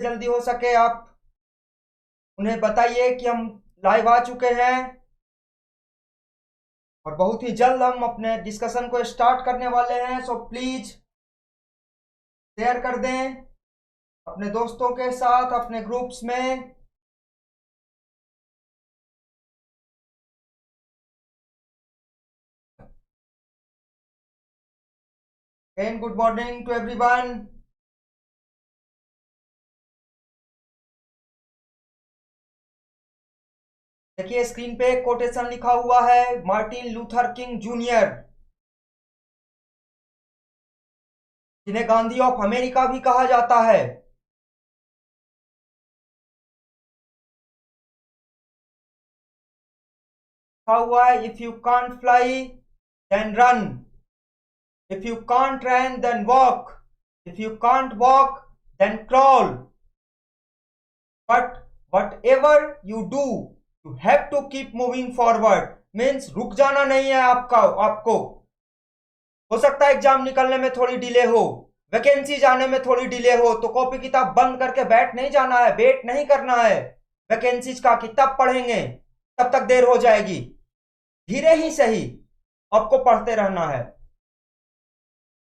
जल्दी हो सके आप उन्हें बताइए कि हम लाइव आ चुके हैं और बहुत ही जल्द हम अपने डिस्कशन को स्टार्ट करने वाले हैं। सो प्लीज शेयर कर दें अपने दोस्तों के साथ, अपने ग्रुप्स में। And good morning to everyone. देखिए स्क्रीन पे एक कोटेशन लिखा हुआ है, मार्टिन लूथर किंग जूनियर, जिन्हें गांधी ऑफ अमेरिका भी कहा जाता है। लिखा हुआ है, if you can't fly then run, if you can't run then walk, if you can't walk then crawl, but whatever you do you have to keep moving forward. Means रुक जाना नहीं है आपको। हो सकता है एग्जाम निकलने में थोड़ी डिले हो, वैकेंसी जाने में थोड़ी डिले हो, तो कॉपी किताब बंद करके बैठ नहीं जाना है, वेट नहीं करना है वैकेंसीज का किताब पढ़ेंगे तब तक देर हो जाएगी। धीरे ही सही आपको पढ़ते रहना है।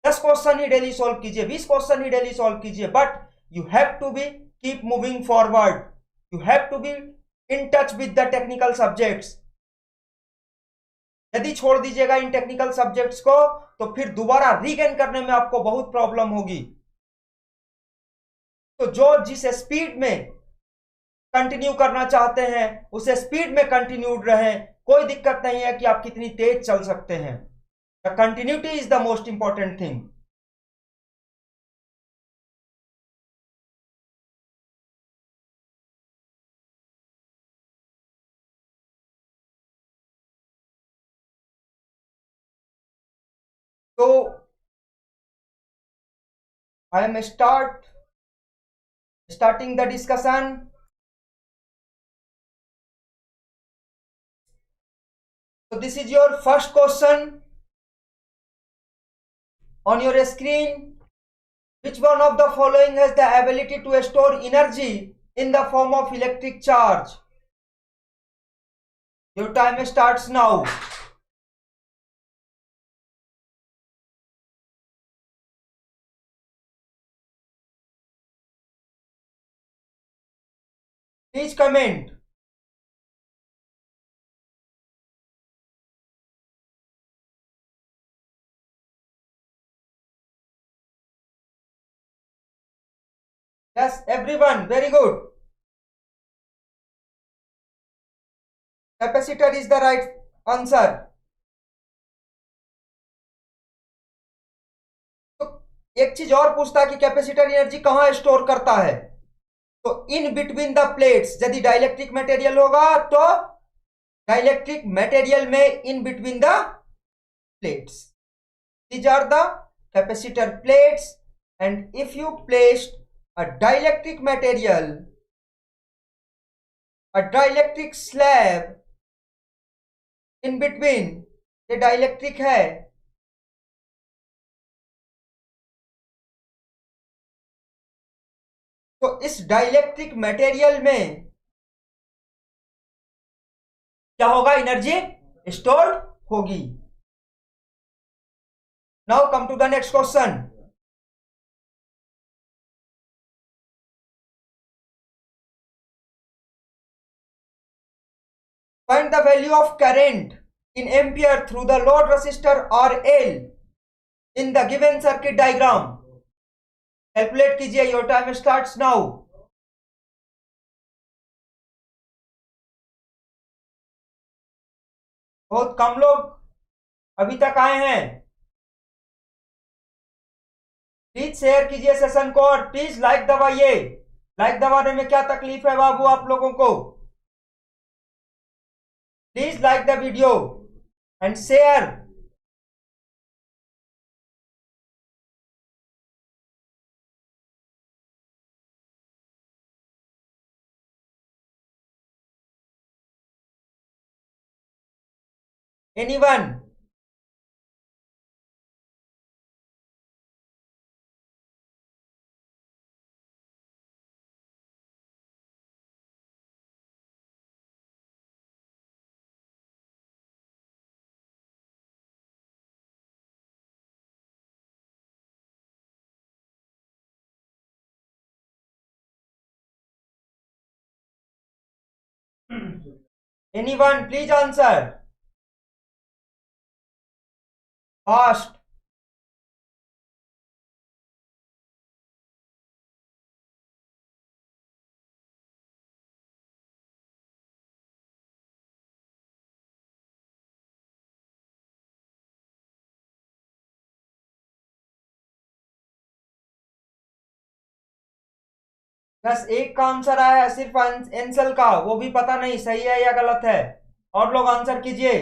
10 क्वेश्चन ही डेली सॉल्व कीजिए, 20 क्वेश्चन ही डेली सॉल्व कीजिए, but you have to be keep moving forward, you have to be in touch with the technical subjects. यदि छोड़ दीजिएगा इन टेक्निकल सब्जेक्ट्स को तो फिर दोबारा रीगेन करने में आपको बहुत प्रॉब्लम होगी। तो जो जिस स्पीड में कंटिन्यू करना चाहते हैं उसे स्पीड में कंटिन्यूड रहें, कोई दिक्कत नहीं है कि आप कितनी तेज चल सकते हैं। The continuity is the most important thing. तो I am starting the discussion. So this is your first question on your screen. Which one of the following has the ability to store energy in the form of electric charge? Your time starts now. Please comment. Yes, everyone, very good. Capacitor is the right answer. तो एक चीज और पूछता है कि capacitor energy कहां store करता है। तो इन बिटवीन द प्लेट्स, यदि डाइलेक्ट्रिक मटेरियल होगा तो डाइलेक्ट्रिक मटेरियल में in between the plates, these are the capacitor plates, and if you placed a dielectric material, a dielectric slab in between, ये dielectric है, तो इस डाइलेक्ट्रिक मटेरियल में क्या होगा, एनर्जी स्टोर्ड होगी। Now come to the next question. Find the value of current in ampere through the load resistor RL in the given circuit diagram. Calculate कीजिए, your time starts now. बहुत कम लोग अभी तक आए हैं। प्लीज शेयर कीजिए session को और प्लीज लाइक दबाइए। लाइक दबाने में क्या तकलीफ है बाबू आप लोगों को। Please like the video and share. Anyone? Anyone, please answer. Fast. बस एक का आंसर आया है सिर्फ एंसल का, वो भी पता नहीं सही है या गलत है। और लोग आंसर कीजिए।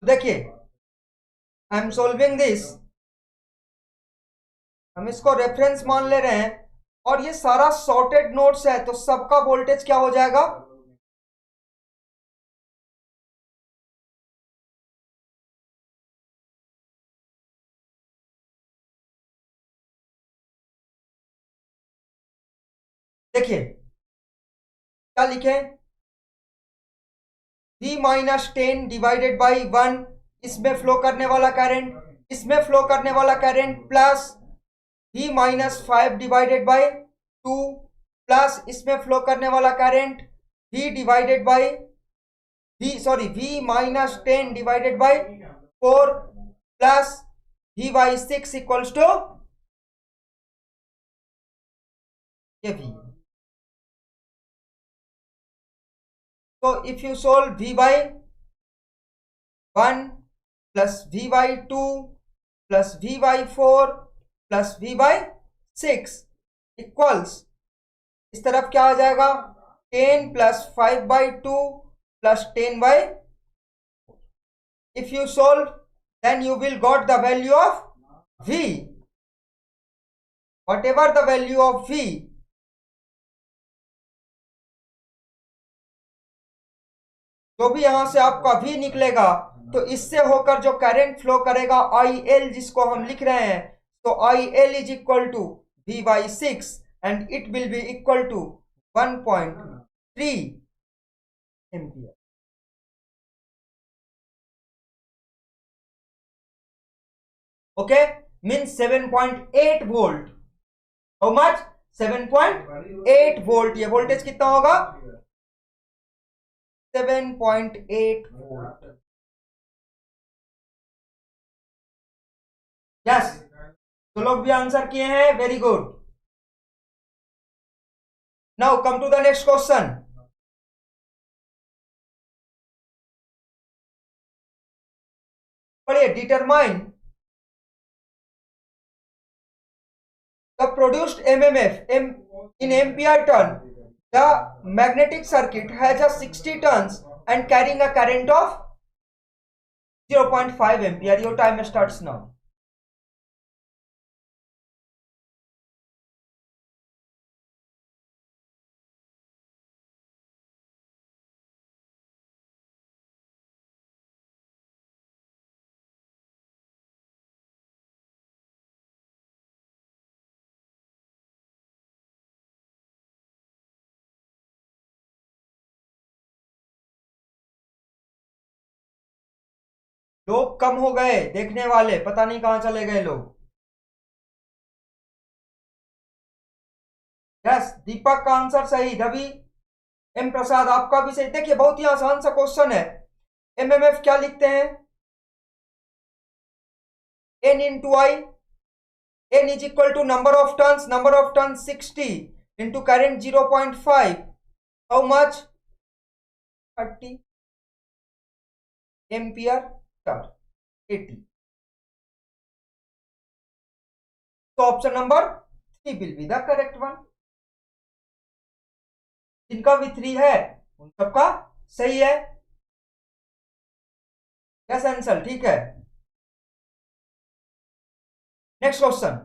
देखिए, आई एम सोल्विंग दिस, हम इसको रेफरेंस मान ले रहे हैं और ये सारा सॉर्टेड नोट्स है, तो सबका वोल्टेज क्या हो जाएगा? देखिए क्या लिखे, V माइनस 10 डिवाइडेड बाई 1, इसमें फ्लो करने वाला करंट, इसमें फ्लो करने वाला current plus V minus 5 divided by 2, plus इसमें फ्लो करने वाला current V divided by V minus 10 divided by 4 plus V by 6 equals to ये V। So if you solve V by 1 plus V by 2 plus V by 4 plus V by 6 equals, इस तरफ क्या आ जाएगा? 10 plus 5 by 2 plus 10 by, if you solve then you will got the value of V. Whatever the value of V, जो भी यहां से आपका V निकलेगा, तो इससे होकर जो करंट फ्लो करेगा IL, जिसको हम लिख रहे हैं, तो IL is equal to V by 6 and it will be equal to 1.3 ampere. Okay, means 7.8 volt. How much? 7.8 volt. ये वोल्टेज कितना होगा? 7.8 वोल्ट। यस, तो लोग भी आंसर किए हैं, very good. Now come to the next question. पढ़िए, determine the produced MMF in ampere turn. The magnetic circuit has a 60 turns and carrying a current of 0.5 ampere. Your time starts now. लोग कम हो गए देखने वाले, पता नहीं कहां चले गए लोग। यस, दीपक का आंसर सही। रवि एम प्रसाद आपका भी सही। देखिए, बहुत ही आसान सा क्वेश्चन है। एमएमएफ क्या लिखते हैं? N into I, N is equal to number of turns 60 into current 0.5. How much? 30 ampere turn, 80. So option number 3 will be the correct one. जिनका भी 3 है उन सबका सही है। यस आंसर, ठीक है। Next question.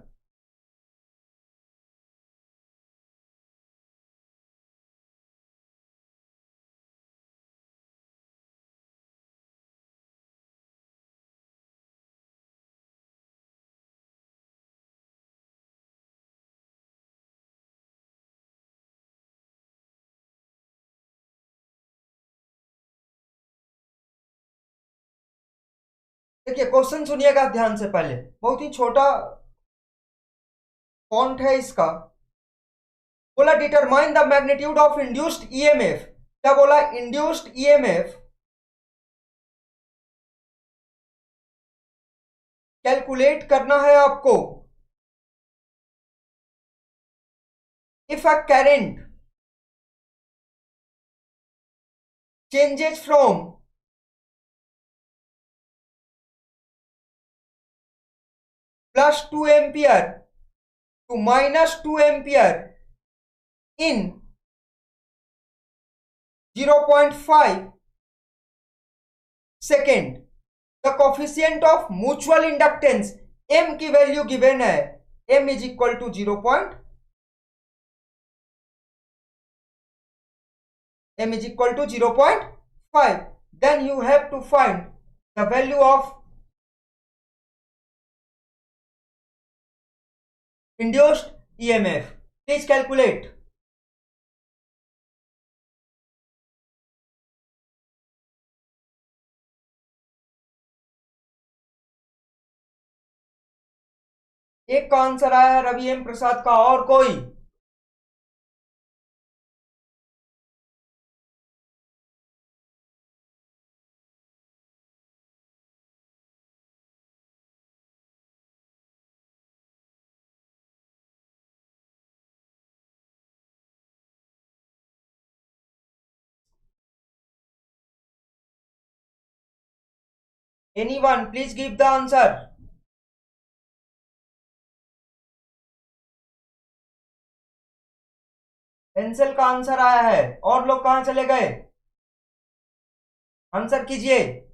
देखिए क्वेश्चन सुनिएगा ध्यान से, पहले बहुत ही छोटा फॉन्ट है इसका। बोला determine the magnitude of induced EMF. क्या बोला? इंड्यूस्ड ईएमएफ कैलकुलेट करना है आपको। If a current changes from +2 ampere to -2 ampere in 0.5 second, the coefficient of mutual inductance, M की वैल्यू गिवन है, M is equal to 0.5, then you have to find the value of induced EMF. Please calculate. एक का answer आया है Ravi M प्रसाद का, और कोई? Anyone, please give the answer. Pencil का आंसर आया है, और लोग कहां चले गए? आंसर कीजिए।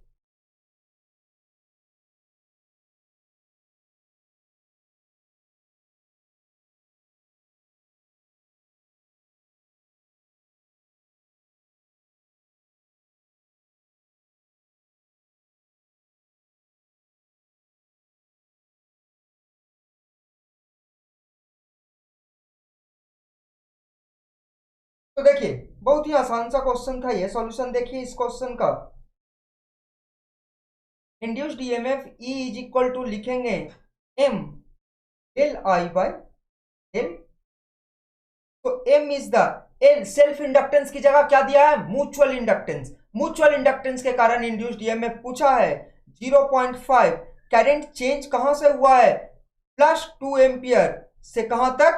तो देखिए बहुत ही आसान सा क्वेश्चन था ये। सॉल्यूशन देखिए इस क्वेश्चन का। Induced EMF E is equal to लिखेंगे M del I by del. तो M is the L, self inductance की जगह क्या दिया है? Mutual inductance. म्यूचुअल इंडक्टेंस के कारण इंड्यूस्ड ईएमएफ पूछा है 0.5। करंट चेंज कहां से हुआ है? +2 एम्पियर से कहां तक?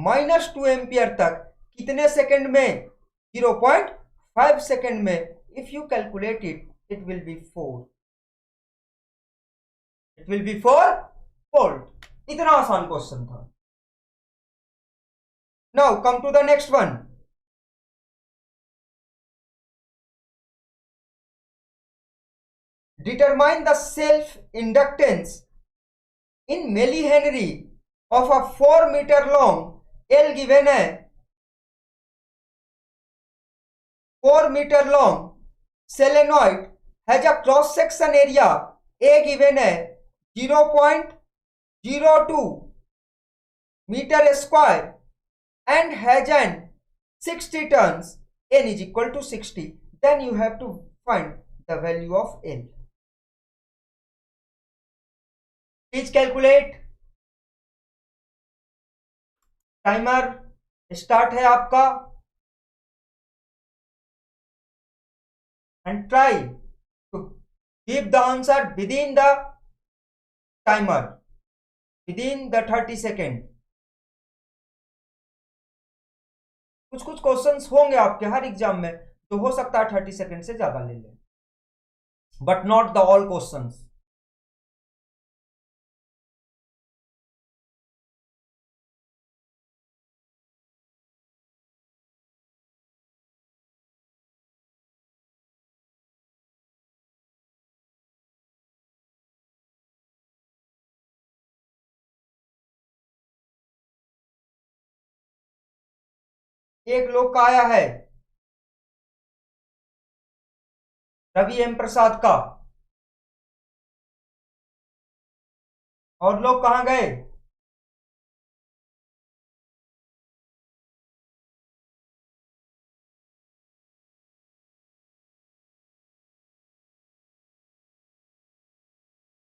-2 एम्पियर तक। कितने सेकंड में? 0.5 सेकंड में। If you calculate it will be 4। It will be 4 volt. इतना आसान क्वेश्चन था। Now come to the next one. Determine the self-inductance in millihenry of a 4 meter long L given है 4 meter long solenoid has a cross section area A given है 0.02 meter square and has an 60 turns, N is equal to 60. Then you have to find the value of L. Please calculate. Timer start है आपका, and try to give the answer within the timer, within the 30 second. कुछ कुछ questions होंगे आपके हर exam में तो हो सकता है 30 सेकेंड से ज्यादा ले लें, but not the all questions. एक लोग का आया है रवि एम प्रसाद का, और लोग कहां गए?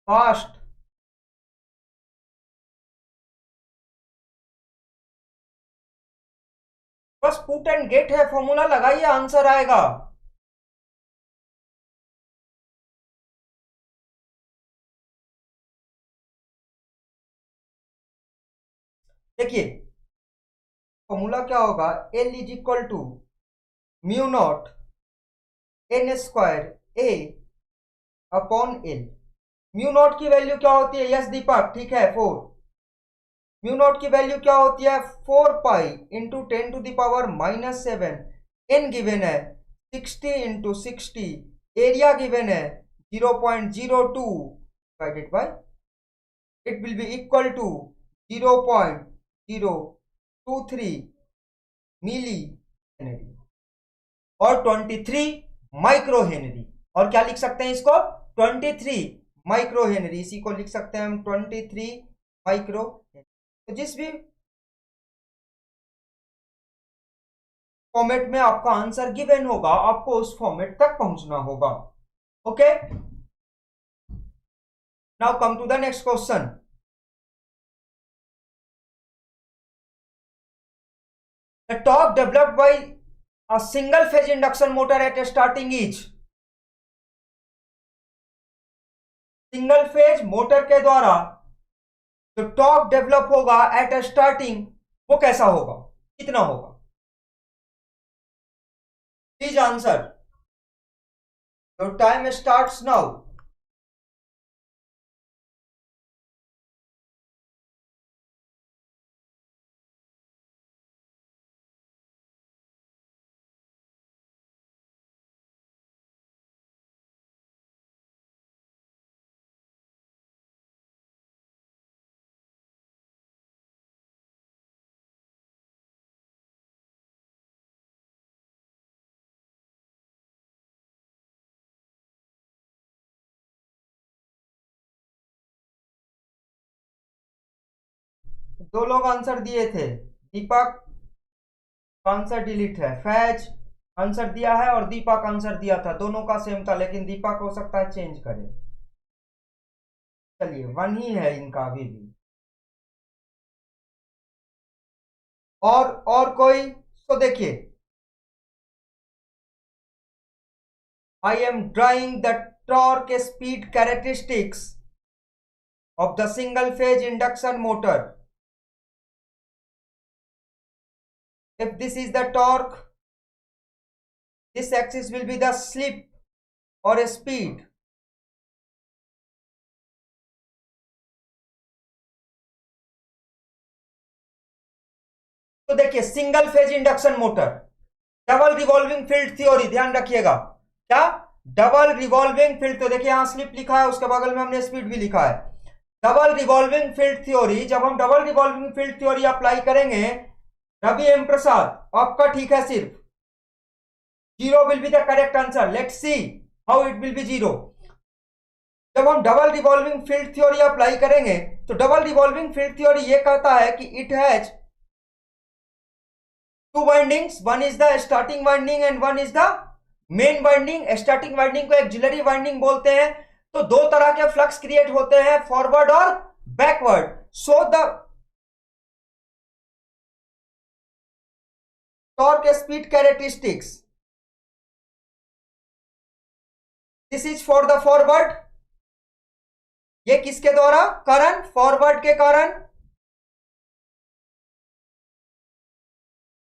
फास्ट। बस पुट एंड गेट है, फॉर्मूला लगाइए, आंसर आएगा। देखिए फॉर्मूला क्या होगा, L is equal to mu naught N square A upon L. Mu naught की वैल्यू क्या होती है, यस दीपक, ठीक है 4। म्यू नॉट की वैल्यू क्या होती है, 4 पाई इंटू 10⁻⁻7। एन गिवन है 60 इंटू 60। एरिया गिवन है 0.02 डिवाइडेड बाई, it will be equal to 0.023 millihenry और 23 माइक्रो हेनरी। और क्या लिख सकते हैं इसको, 23 माइक्रो हेनरी, इसी को लिख सकते हैं हम 23 माइक्रो। तो जिस भी फॉर्मेट में आपका आंसर गिवन होगा, आपको उस फॉर्मेट तक पहुंचना होगा। Okay, now come to the next question. The torque developed by a single phase induction motor at starting is, single phase motor के द्वारा जो टॉर्क डेवलप होगा एट स्टार्टिंग, वो कैसा होगा, कितना होगा? Please answer, your time starts now. दो लोग आंसर दिए थे, दीपक आंसर डिलीट है, फैज आंसर दिया है और दीपक आंसर दिया था, दोनों का सेम था, लेकिन दीपक हो सकता है चेंज करे। चलिए वन ही है इनका अभी भी। और कोई? तो देखिए, I am drawing the torque speed characteristics of the single phase induction motor. If this is the torque, this axis will be the slip or speed. तो देखिए single phase induction motor, double revolving field theory, ध्यान रखिएगा क्या, double revolving field. तो देखिए यहां slip लिखा है, उसके बगल में हमने स्पीड भी लिखा है। डबल रिवॉल्विंग फील्ड थ्योरी, जब हम double revolving field theory apply करेंगे, रवि एम प्रसाद आपका ठीक है, सिर्फ zero will be the correct answer. Let's see how it will be zero. जब हम double revolving field theory apply करेंगे, तो डबल रिवॉल्विंग फील्ड थ्योरी ये कहता है कि it has two windings, one is the starting winding and one is the main winding. Starting winding को auxiliary winding बोलते हैं। तो दो तरह के फ्लक्स क्रिएट होते हैं, फॉरवर्ड और backward. So the torque speed characteristics, this is for the forward. ये किसके द्वारा, करंट, फॉरवर्ड के कारण,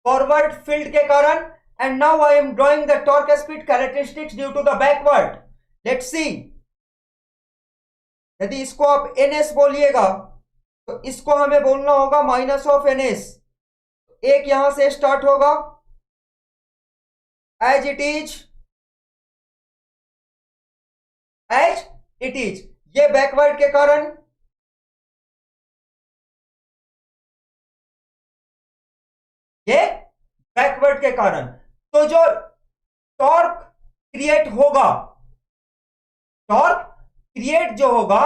फॉरवर्ड फील्ड के कारण। And now I am drawing the torque speed characteristics due to the backward. Let's see, यदि इसको आप ns बोलिएगा, तो इसको हमें बोलना होगा माइनस ऑफ ns। एक यहां से स्टार्ट होगा, as it is, as it is, ये बैकवर्ड के कारण, ये बैकवर्ड के कारण। तो जो टॉर्क क्रिएट होगा, टॉर्क क्रिएट जो होगा,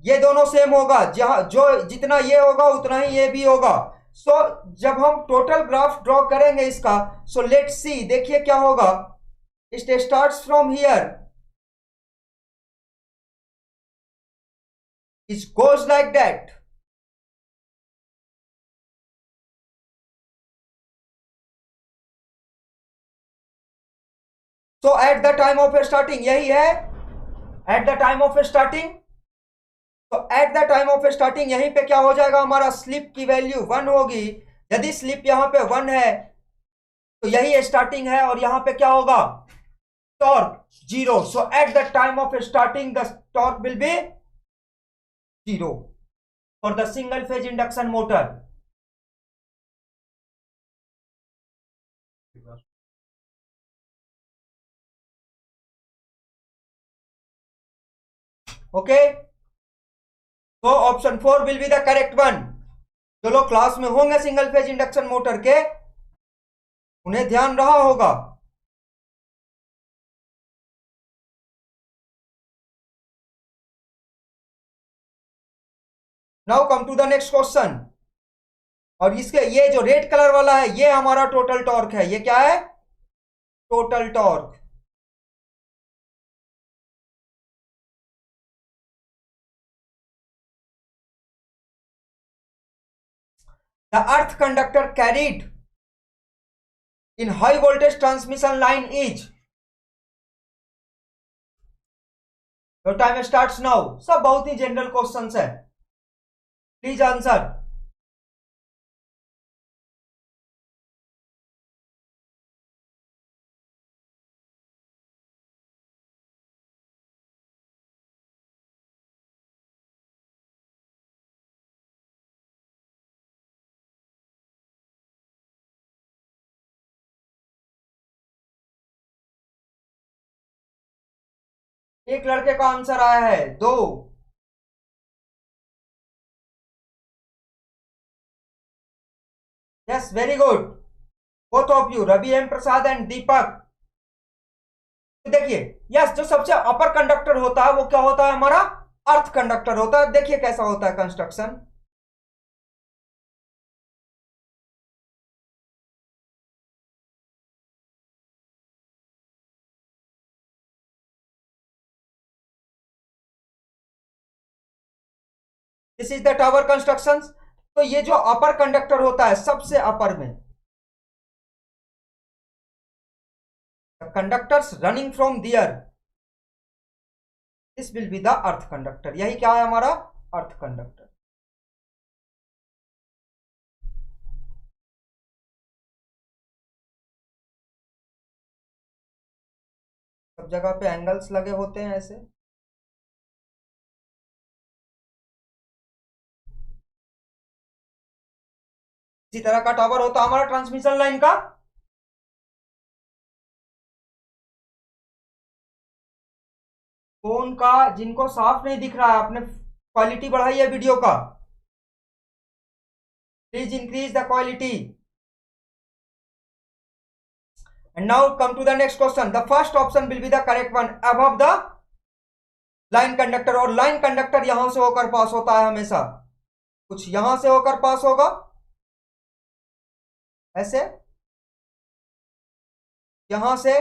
ये दोनों सेम होगा, जहां जो जितना ये होगा उतना ही ये भी होगा। सो जब हम टोटल ग्राफ ड्रॉ करेंगे इसका, सो लेट्स सी, देखिए क्या होगा। It starts from here, It goes like that. So at the time of starting, यही है at the time of starting. तो eight the time of starting यहीं पे क्या हो जाएगा, हमारा स्लिप की वैल्यू 1 होगी. यदि स्लिप यहां पे 1 है तो यही स्टार्टिंग है, और यहां पे क्या होगा, torque 0. So at the time of starting the torque will be 0 for the single phase induction motor. Okay, तो option 4 will be the correct one. जो लोग क्लास में होंगे सिंगल फेज इंडक्शन मोटर के, उन्हें ध्यान रहा होगा. Now come to the next question. और इसके ये जो रेड कलर वाला है, ये हमारा टोटल टॉर्क है. ये क्या है, total torque. The earth conductor carried in high voltage transmission line is. Your time starts now. सब बहुत ही जनरल क्वेश्चंस है, प्लीज आंसर. एक लड़के का आंसर आया है 2. Yes, very good, both of you, Ravi M Prasad and Deepak. तो देखिए, यस, जो सबसे अपर कंडक्टर होता है वो क्या होता है, हमारा अर्थ कंडक्टर होता है. देखिए कैसा होता है construction. This is the tower construction. तो ये जो अपर कंडक्टर होता है, सबसे अपर में, conductors running from there, this will be the earth conductor. यही क्या है, हमारा अर्थ कंडक्टर. सब जगह पे एंगल्स लगे होते हैं ऐसे. इसी तरह का टावर होता है हमारा ट्रांसमिशन लाइन का. फोन का जिनको साफ नहीं दिख रहा है, आपने क्वालिटी बढ़ाई है वीडियो का, please increase the quality. And now come to the next question. The first option will be the correct one, above the line conductor. और लाइन कंडक्टर यहां से होकर पास होता है हमेशा. कुछ यहां से होकर पास होगा ऐसे, यहां से,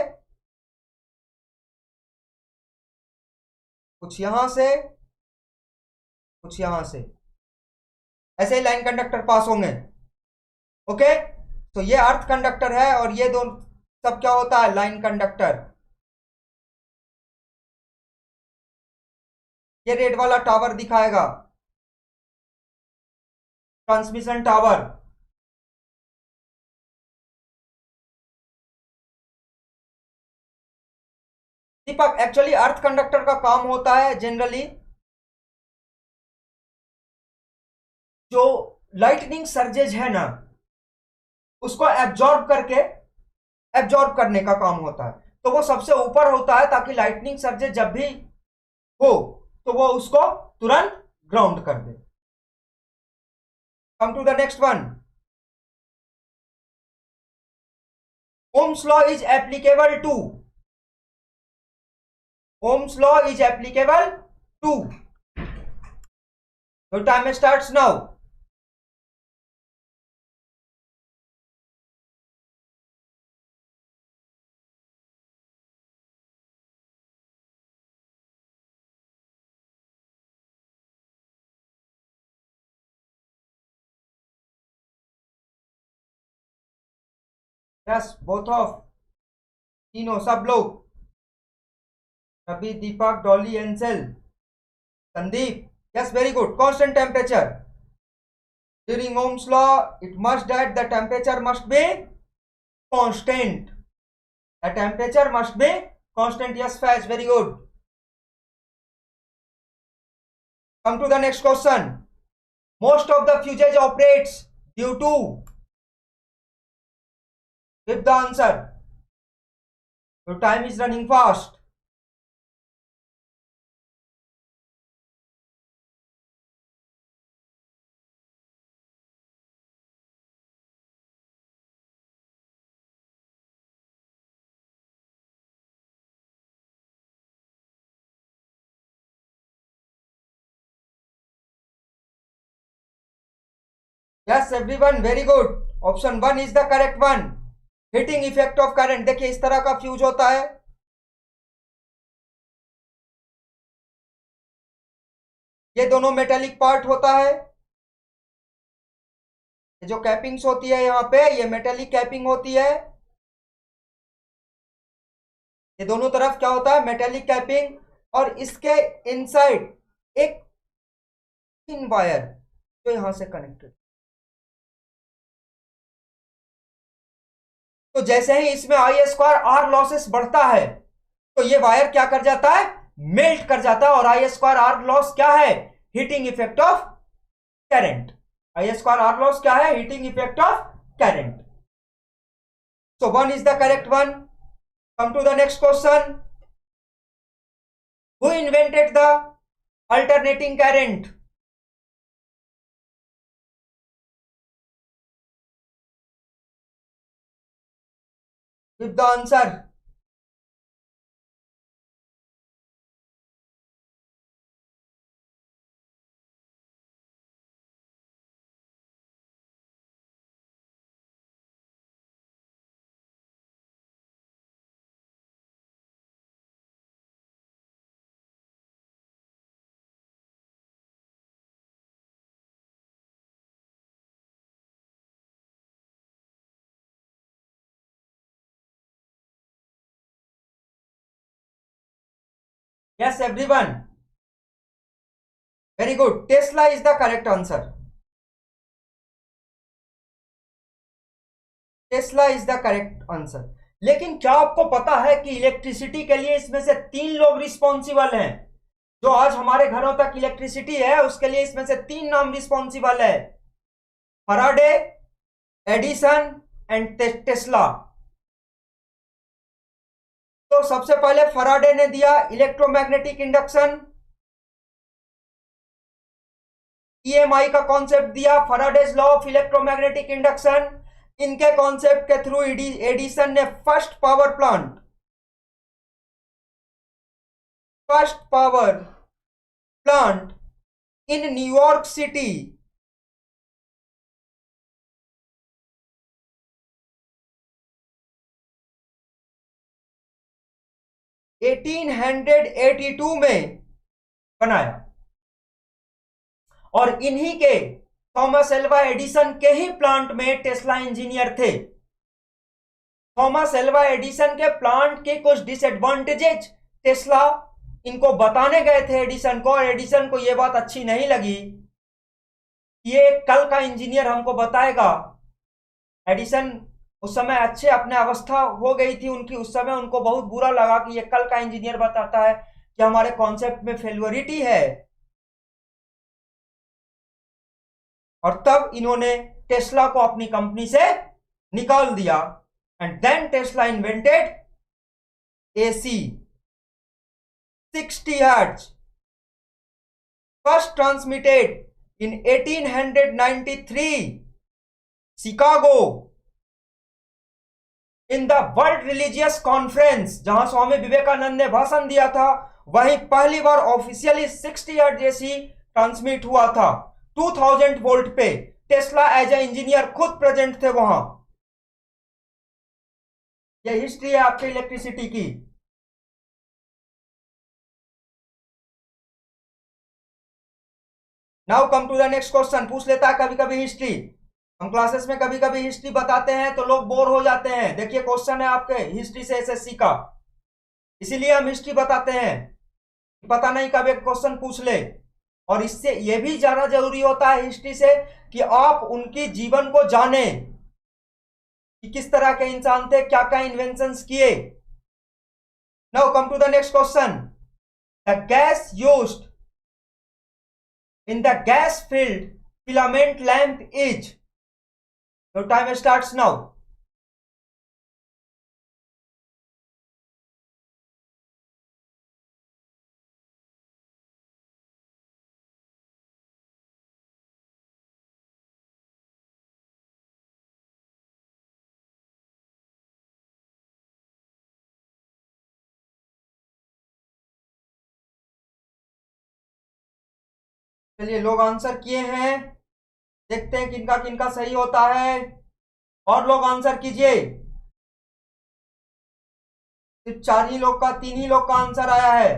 कुछ यहां से, कुछ यहां से, ऐसे ही लाइन कंडक्टर पास होंगे. ओके, तो ये अर्थ कंडक्टर है और ये दोनों सब क्या होता है, लाइन कंडक्टर. ये रेड वाला टावर दिखाएगा, ट्रांसमिशन टावर. दीपक, एक्चुअली अर्थ कंडक्टर का काम होता है जनरली जो लाइटनिंग सर्जेज है ना, उसको एब्जॉर्ब करने का काम होता है. तो वो सबसे ऊपर होता है ताकि लाइटनिंग सर्जेज जब भी हो तो वो उसको तुरंत ग्राउंड कर दे. Come to the next one. Ohm's law is applicable to. Ohm's law is applicable to. Your time starts now. Yes both of, तीनों सब लोग, रवि, दीपक, Dolly, एंसेल, Sandeep, yes, very good. Constant temperature during Ohm's law, it must that the temperature must be constant. The temperature must be constant. Yes, Faz, very good. Come to the next question. Most of the fuses operates due to, give the answer. Your time is running fast. Yes, everyone, very good. Option 1 is the correct one. Heating effect of current. देखिए इस तरह का fuse होता है, ये दोनों metallic part होता है, ये जो कैपिंग्स होती है यहाँ पे ये मेटेलिक कैपिंग होती है, ये दोनों तरफ क्या होता है मेटेलिक कैपिंग, और इसके इनसाइड एक थिन वायर जो यहां से कनेक्टेड। तो जैसे ही इसमें आई स्क्वायर आर लॉसेस बढ़ता है तो ये वायर क्या कर जाता है, मेल्ट कर जाता है, और आई स्क्वायर आर लॉस क्या है, heating effect of current. I square R loss क्या है, heating effect of current. So 1 is the correct one. Come to the next question. Who invented the alternating current? Give the answer. Yes, everyone. Very good. Tesla is the correct answer. Tesla is the correct answer. लेकिन क्या आपको पता है कि electricity के लिए इसमें से 3 लोग रिस्पॉन्सिबल हैं? जो आज हमारे घरों तक इलेक्ट्रिसिटी है उसके लिए इसमें से 3 नाम रिस्पॉन्सिबल है, फराडे, एडिसन एंड टेस्ला। तो सबसे पहले फराडे ने दिया इलेक्ट्रोमैग्नेटिक इंडक्शन, ईएमआई का कॉन्सेप्ट दिया, फराडेज लॉ ऑफ इलेक्ट्रोमैग्नेटिक इंडक्शन। इनके कॉन्सेप्ट के थ्रू एडिसन ने first power plant in New York city (1882) में बनाया, और इन्हीं के थॉमस एल्वा एडिसन के ही प्लांट में टेस्ला इंजीनियर थे। थॉमस एल्वा एडिसन के प्लांट के कुछ डिसएडवांटेजेस टेस्ला इनको बताने गए थे एडिसन को, और एडिसन को यह बात अच्छी नहीं लगी, ये कल का इंजीनियर हमको बताएगा। एडिसन उस समय अच्छे अपने अवस्था हो गई थी उनकी, उस समय उनको बहुत बुरा लगा कि ये कल का इंजीनियर बताता है कि हमारे कॉन्सेप्ट में फेल्योरिटी है, और तब इन्होंने टेस्ला को अपनी कंपनी से निकाल दिया। And then Tesla invented AC 60 hertz, first transmitted in 1893 Chicago in the world religious conference, जहां स्वामी विवेकानंद ने भाषण दिया था, वहीं पहली बार ऑफिशियली 60 हर्ट्ज एसी ट्रांसमिट हुआ था 2000 वोल्ट पे। टेस्ला एज ए इंजीनियर खुद प्रेजेंट थे वहां। यह हिस्ट्री है आपके इलेक्ट्रिसिटी की। Now come to the next question. पूछ लेता है कभी कभी हिस्ट्री, हम क्लासेस में कभी कभी हिस्ट्री बताते हैं तो लोग बोर हो जाते हैं। देखिए क्वेश्चन है आपके हिस्ट्री से एसएससी का, इसीलिए हम हिस्ट्री बताते हैं, पता नहीं कब एक क्वेश्चन पूछ ले। और इससे यह भी ज्यादा जरूरी होता है हिस्ट्री से कि आप उनकी जीवन को जाने कि किस तरह के इंसान थे, क्या क्या इन्वेंशंस किए। Now come to the next question. The gas used in the gas filled filament lamp is, your time starts now. चलिए लोग आंसर किए हैं, देखते हैं किनका किनका सही होता है। और लोग आंसर कीजिए। सिर्फ 4 ही लोग का, 3 ही लोग का आंसर आया है।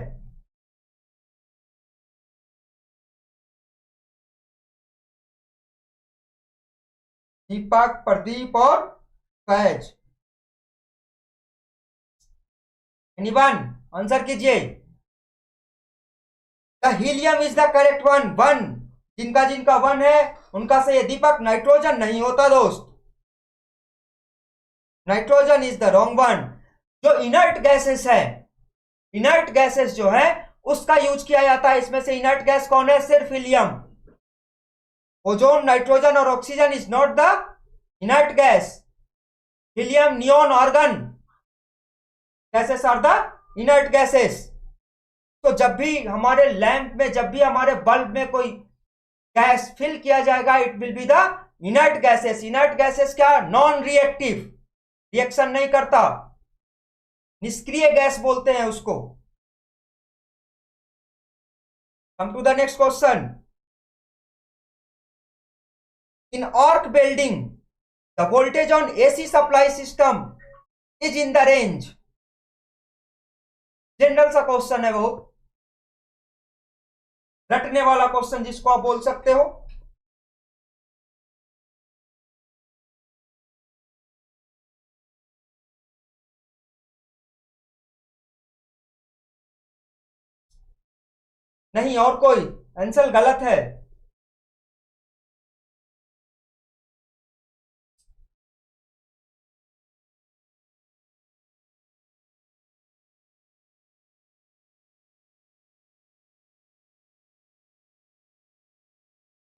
दीपक, प्रदीप और फैज। एनीवन आंसर कीजिए। The helium is the correct one. One, जिनका जिनका वन है उनका सही है। दीपक, नाइट्रोजन नहीं होता दोस्त, nitrogen is the wrong one. जो इनर्ट गैसेस है, इनर्ट गैसेस जो है उसका यूज किया जाता है। इसमें से इनर्ट गैस कौन है? सिर्फ हीलियम। ओजोन, नाइट्रोजन और oxygen is not the inert gas. Helium, neon, argon gases are the inert gases. तो जब भी हमारे लैंप में, जब भी हमारे बल्ब में कोई गैस फिल किया जाएगा, it will be the inert gases. Inert gases क्या? नॉन रिएक्टिव, रिएक्शन नहीं करता, निष्क्रिय गैस बोलते हैं उसको। Come to the next question. In arc welding the voltage on AC supply system is in the range. General सा question है, वो रटने वाला क्वेश्चन जिसको आप बोल सकते हो। नहीं, और कोई आंसर गलत है।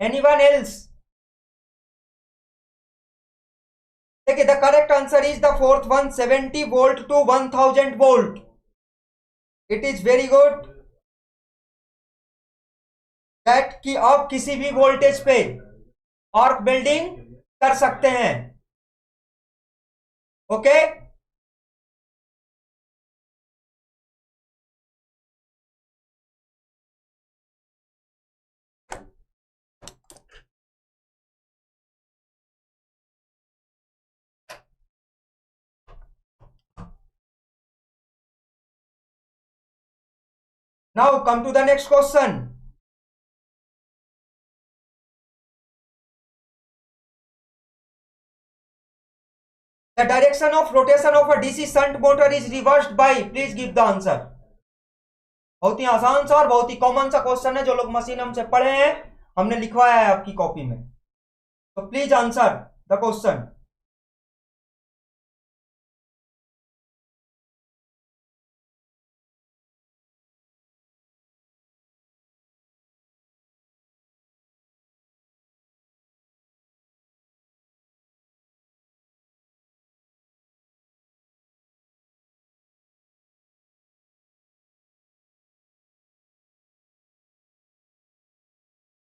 Anyone else? देखिए the correct answer is the fourth one, 70 volt to 1000 volt. It is very good that कि आप किसी भी वोल्टेज पे आर्क बिल्डिंग कर सकते हैं। Okay, now come to the next question. The direction of rotation of a DC shunt motor is reversed by, please give the answer. बहुत ही आसान सा और बहुत ही कॉमन सा क्वेश्चन है, जो लोग मशीन हमसे पढ़े हैं, हमने लिखवाया है आपकी कॉपी में। तो please answer the question.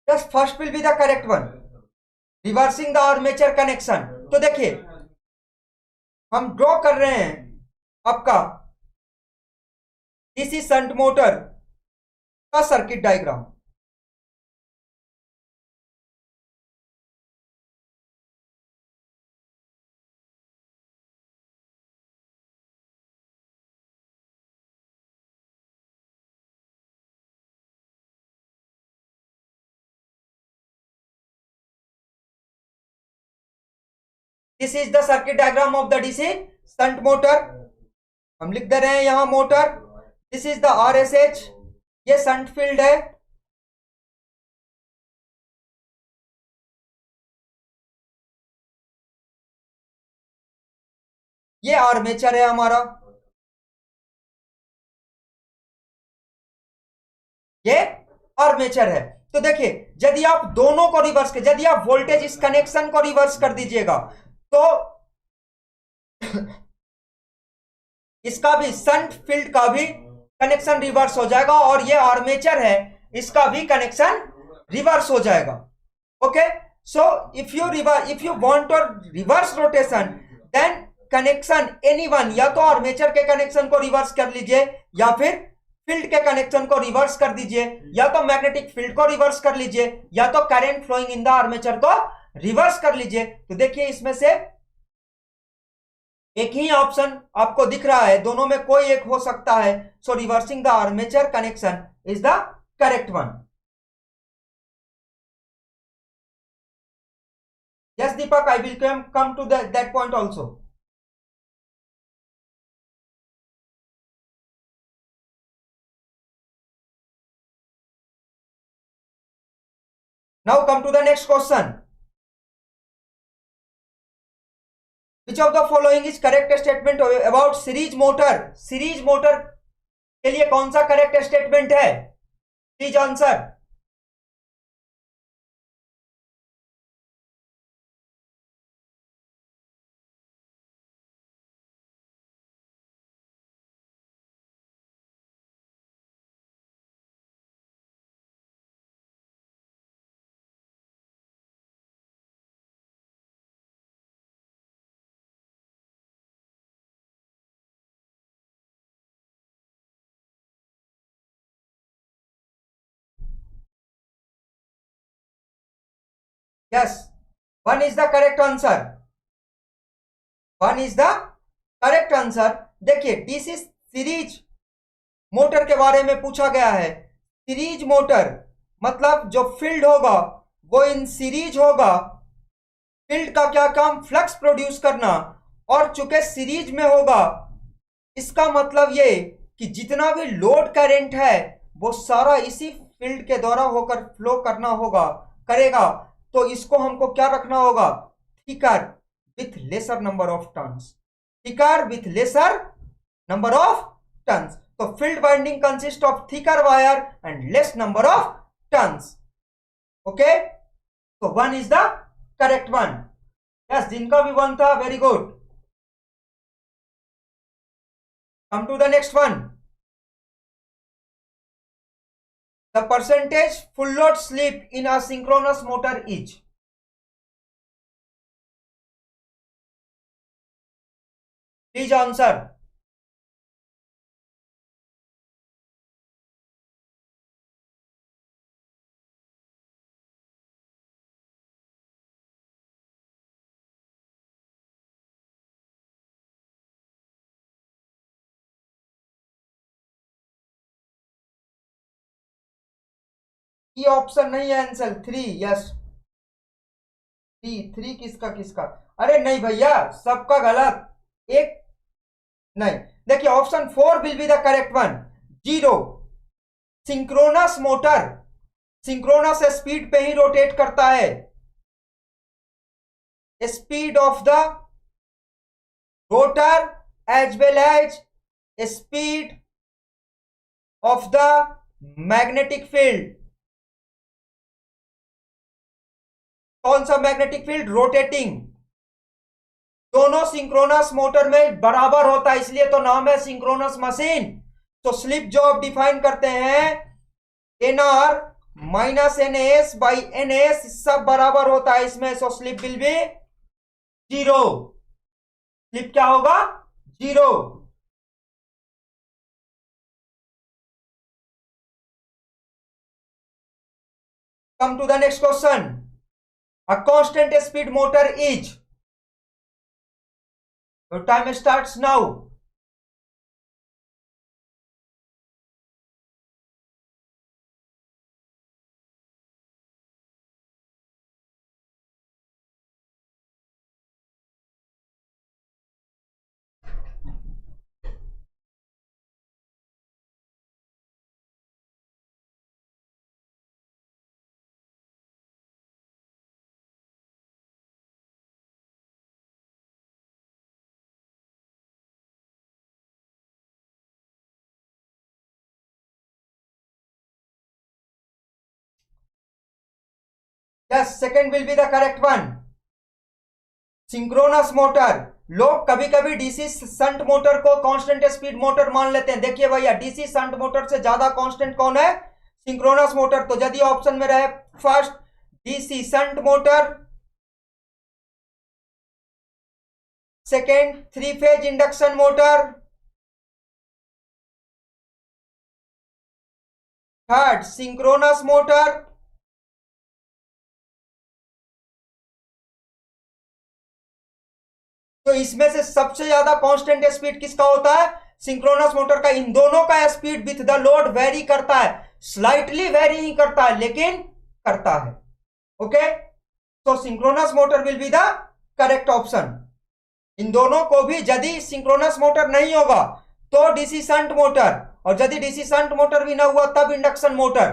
Yes, first will be the correct one, reversing the armature connection. तो देखिए हम ड्रॉ कर रहे हैं आपका डीसी शंट मोटर का circuit diagram. This is the circuit diagram of the DC shunt motor. हम लिख दे रहे हैं यहां मोटर। दिस इज द आरएसएच, ये शंट फील्ड है। ये आर्मेचर है हमारा, ये आर्मेचर है। तो देखिए यदि आप दोनों को रिवर्स कर, यदि आप वोल्टेज इस कनेक्शन को रिवर्स कर दीजिएगा तो इसका भी शंट फील्ड का भी कनेक्शन रिवर्स हो जाएगा, और ये आर्मेचर है इसका भी कनेक्शन रिवर्स हो जाएगा। Okay, so if you want to reverse rotation then connection anyone, या तो आर्मेचर के कनेक्शन को रिवर्स कर लीजिए, या फिर फील्ड के कनेक्शन को रिवर्स कर दीजिए, या तो मैग्नेटिक फील्ड को रिवर्स कर लीजिए, या तो current flowing in the armature को रिवर्स कर लीजिए। तो देखिए इसमें से एक ही ऑप्शन आपको दिख रहा है, दोनों में कोई एक हो सकता है। So reversing the armature connection is the correct one. Yes, Deepak, I will come to that point also. Now come to the next question. Which of the following is correct statement about series motor? Series motor के लिए कौन सा correct statement है? Please answer. Yes, one is the correct answer. One is the correct answer. देखिए DC series motor के बारे में पूछा गया है। सीरीज मोटर मतलब जो फील्ड होगा वो इन सीरीज होगा। फील्ड का क्या काम? फ्लक्स प्रोड्यूस करना। और चूंकि सीरीज में होगा इसका मतलब ये कि जितना भी लोड करंट है वो सारा इसी फील्ड के द्वारा होकर फ्लो करना होगा, करेगा। तो इसको हमको क्या रखना होगा? Thicker with lesser number of turns. Thicker with lesser number of turns. तो field winding consist of thicker wire and less number of turns. Okay, तो one is the correct one. Yes, जिनका भी वन था very good. Come to the next one. The percentage full load slip in a synchronous motor is? Please answer. ये option नहीं है answer. Three, yes. Three three किसका किसका? अरे नहीं भैया, सबका गलत। एक नहीं। देखिए option four will be the correct one. Zero. Synchronous motor synchronous speed पे ही रोटेट करता है। Speed of the rotor as well as speed of the magnetic field. कौन सा मैग्नेटिक फील्ड? रोटेटिंग। दोनों सिंक्रोनस मोटर में बराबर होता है, इसलिए तो नाम है सिंक्रोनस मशीन। तो स्लिप जो आप डिफाइन करते हैं N R minus N S by N S, सब बराबर होता है इसमें। So slip will be zero. Slip क्या होगा? Zero. Come to the next question. A constant speed motor is? Your time starts now. Yes, second will be the correct one. Synchronous motor, लोग कभी कभी डीसी संट मोटर को constant speed motor मान लेते हैं। देखिए भैया, डीसी संट मोटर से ज्यादा कांस्टेंट कौन है? Synchronous motor. तो यदि ऑप्शन में रहे first DC shunt motor, second three phase induction motor, third synchronous motor, तो इसमें से सबसे ज्यादा कांस्टेंट स्पीड किसका होता है? सिंक्रोनस मोटर का। इन दोनों का speed with the load very करता है, स्लाइटली वेरी ही करता है लेकिन करता है। ओके, तो synchronous motor will be the correct option. इन दोनों को भी, यदि सिंक्रोनस मोटर नहीं होगा तो डीसी शंट मोटर, और यदि डीसी शंट मोटर भी ना हुआ तब इंडक्शन मोटर।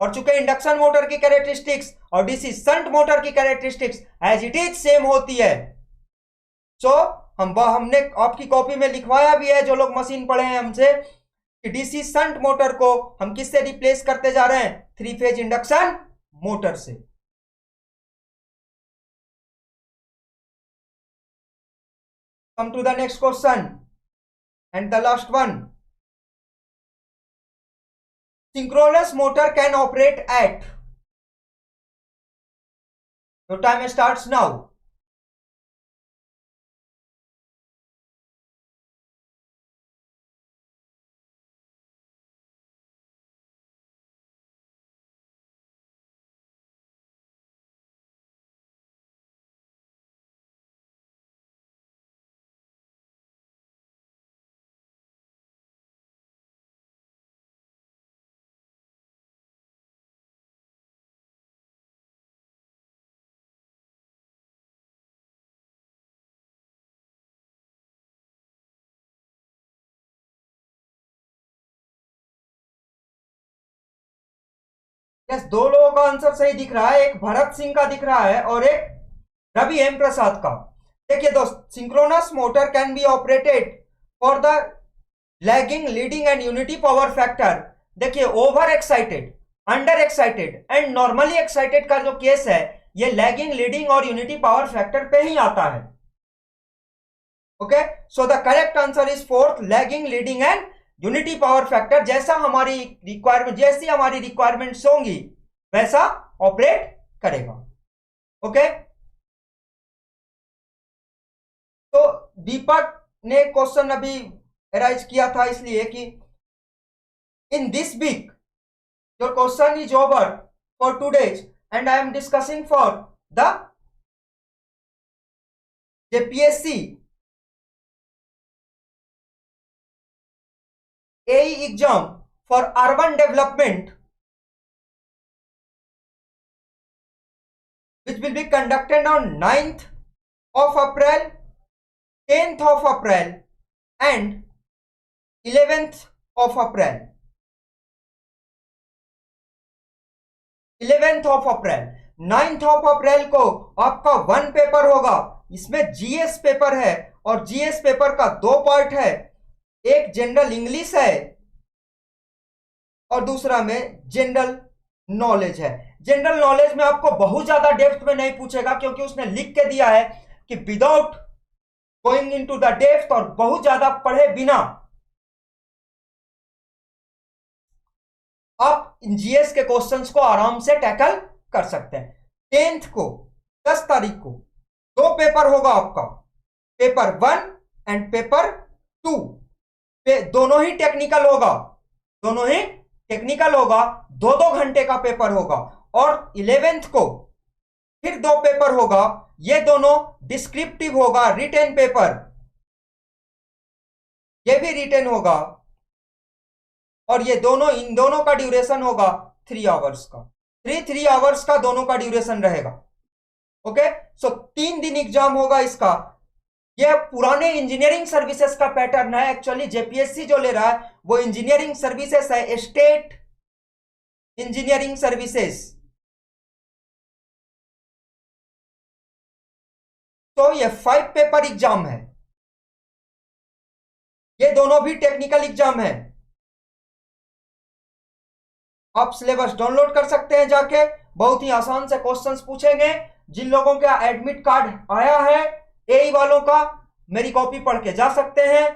और चूंकि इंडक्शन मोटर की कैरेक्टरिस्टिक्स और डीसी शंट मोटर की characteristics as it is same होती है, सो हमने आपकी कॉपी में लिखवाया भी है, जो लोग मशीन पढ़े हैं हमसे, कि डीसी शंट मोटर को हम किससे रिप्लेस करते जा रहे हैं? थ्री फेज इंडक्शन मोटर से। Come to the next question and the last one. Synchronous motor can operate at, your time starts now. Yes, दो लोगों का आंसर सही दिख रहा है, एक भरत सिंह का दिख रहा है और एक रवि एम प्रसाद का। देखिए दोस्त, synchronous motor can be operated for the lagging, leading and unity power factor. देखिए, over excited, under excited and normally excited का जो केस है, ये लैगिंग, लीडिंग और यूनिटी पावर फैक्टर पे ही आता है। Okay, so the correct answer is fourth, lagging, leading and unity power factor. जैसी हमारी रिक्वायरमेंट्स होंगी वैसा ऑपरेट करेगा। ओके, तो दीपक ने क्वेश्चन अभी अराइज किया था, इसलिए कि in this week your question is over for today's and I am discussing for the JPSC AE exam for urban development, which will be conducted on 9th of April, 10th of April and 11th of April. 11th of April, 9th of April को आपका one paper होगा। इसमें GS paper है और GS paper का दो part है, एक जनरल इंग्लिश है और दूसरा में जनरल नॉलेज है। जनरल नॉलेज में आपको बहुत ज्यादा डेप्थ में नहीं पूछेगा, क्योंकि उसने लिख के दिया है कि without going into the depth, और बहुत ज्यादा पढ़े बिना आप जीएस के क्वेश्चंस को आराम से टैकल कर सकते हैं। 10th को 10 तारीख को दो पेपर होगा आपका, पेपर 1 एंड पेपर 2, दोनों ही टेक्निकल होगा, दोनों ही टेक्निकल होगा, 2-2 घंटे का पेपर होगा। और 11th को फिर दो पेपर होगा, ये दोनों डिस्क्रिप्टिव होगा, रिटन पेपर, ये भी रिटन होगा, और ये दोनों, इन दोनों का ड्यूरेशन होगा 3 आवर्स का, 3 आवर्स का दोनों का ड्यूरेशन रहेगा। ओके, सो 3 दिन एग्जाम होगा इसका। ये पुराने इंजीनियरिंग सर्विसेज का पैटर्न है। एक्चुअली जेपीएससी जो ले रहा है वो इंजीनियरिंग सर्विसेज है, स्टेट इंजीनियरिंग सर्विसेज। तो ये 5 पेपर एग्जाम है, ये दोनों भी टेक्निकल एग्जाम है। आप सिलेबस डाउनलोड कर सकते हैं जाके, बहुत ही आसान से क्वेश्चंस पूछेंगे। जिन लोगों का एडमिट कार्ड आया है एई वालों का, मेरी कॉपी पढ़ के जा सकते हैं।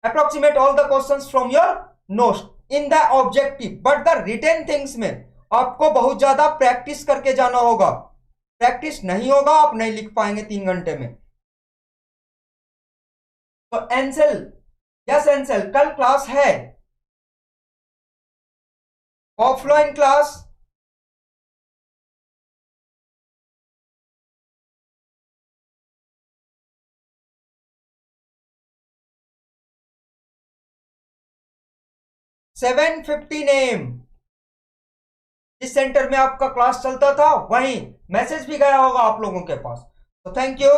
Approximate all the questions from your notes in the objective, but the written things में आपको बहुत ज्यादा प्रैक्टिस करके जाना होगा। प्रैक्टिस नहीं होगा आप नहीं लिख पाएंगे 3 घंटे में। तो एंसेल, यस एंसेल, कल क्लास है, ऑफलाइन क्लास। AM जिस सेंटर में आपका क्लास चलता था वहीं मैसेज भी गया होगा आप लोगों के पास। तो थैंक यू।